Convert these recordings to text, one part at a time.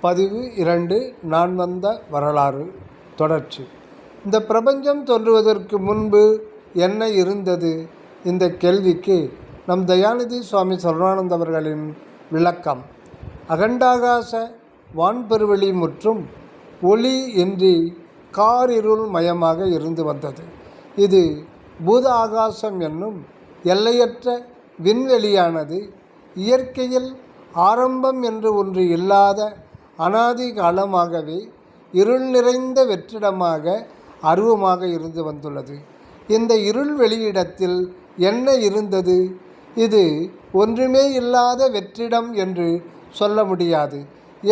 பதிவு 2 நான் வந்த வரலாறு தொடர்ச்சி. இந்த பிரபஞ்சம் தோன்றுவதற்கு முன்பு என்ன இருந்தது? இந்த கேள்விக்கு நம் தயாநிதி சுவாமி சரவணானந்த அவர்களின் விளக்கம். அகண்டாகாச வான்பெருவெளி முற்றும் ஒளி இன்றி காரிருள் மயமாக இருந்து வந்தது. இது பூத ஆகாசம் என்னும் எல்லையற்ற விண்வெளியானது இயற்கையில் ஆரம்பம் என்று ஒன்று இல்லாத அனாதி காலமாகவே இருள் நிறைந்த வெற்றிடமாக அருவமாக இருந்து வந்துள்ளது. இந்த இருள் வெளியிடத்தில் என்ன இருந்தது? இது ஒன்றுமே இல்லாத வெற்றிடம் என்று சொல்ல முடியாது.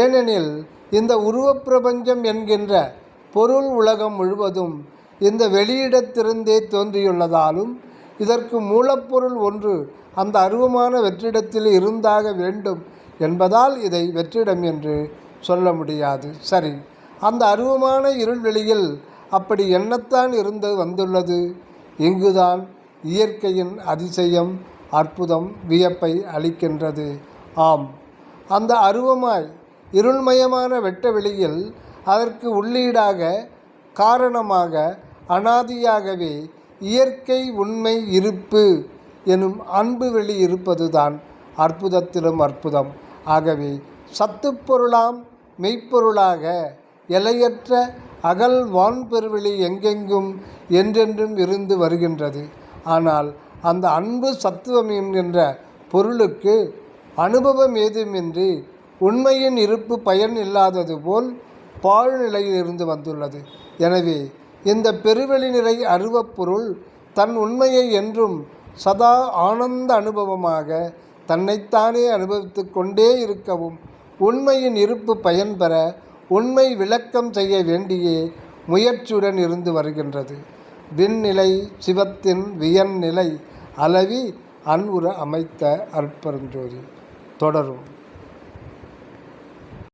ஏனெனில் இந்த உருவப்பிரபஞ்சம் என்கின்ற பொருள் உலகம் முழுவதும் இந்த வெளியிடத்திலிருந்தே தோன்றியுள்ளதாலும் இதற்கு மூலப்பொருள் ஒன்று அந்த அருவமான வெற்றிடத்தில் இருந்தாக வேண்டும் என்பதால் இதை வெற்றிடம் என்று சொல்ல முடியாது. சரி, அந்த அருவமான இருள்வெளியில் அப்படி என்னத்தான் இருந்து வந்துள்ளது? இங்குதான் இயற்கையின் அதிசயம், அற்புதம், வியப்பை அளிக்கின்றது. ஆம், அந்த அருவமாய் இருள்மயமான வெட்ட வெளியில் அதற்கு உள்ளீடாக காரணமாக அனாதியாகவே இயற்கை உண்மை இருப்பு எனும் அன்பு வெளி இருப்பதுதான் அற்புதத்திலும் அற்புதம். ஆகவே சத்துப்பொருளாம் மெய்ப்பொருளாக எல்லையற்ற அகல் வான்பெருவெளி எங்கெங்கும் என்றென்றும் இருந்து வருகின்றது. ஆனால் அந்த அன்பு சத்துவம் என்கின்ற பொருளுக்கு அனுபவம் ஏதுமின்றி உண்மையின் இருப்பு பயன் இல்லாதது போல் பாழ்நிலையில் இருந்து வந்துள்ளது. எனவே இந்த பெருவெளி நிறை அருவப்பொருள் தன் உண்மையை என்றும் சதா ஆனந்த அனுபவமாக தன்னைத்தானே அனுபவித்து கொண்டே இருக்கவும் உண்மையின் இருப்பு பயன் பெற உண்மை விளக்கம் செய்ய வேண்டியே முயற்சியுடன் இருந்து வருகின்றது. விண்நிலை சிவத்தின் வியன்நிலை அளவி அன்புற அமைத்த அற்பெருஞ்சோதி தொடரும்.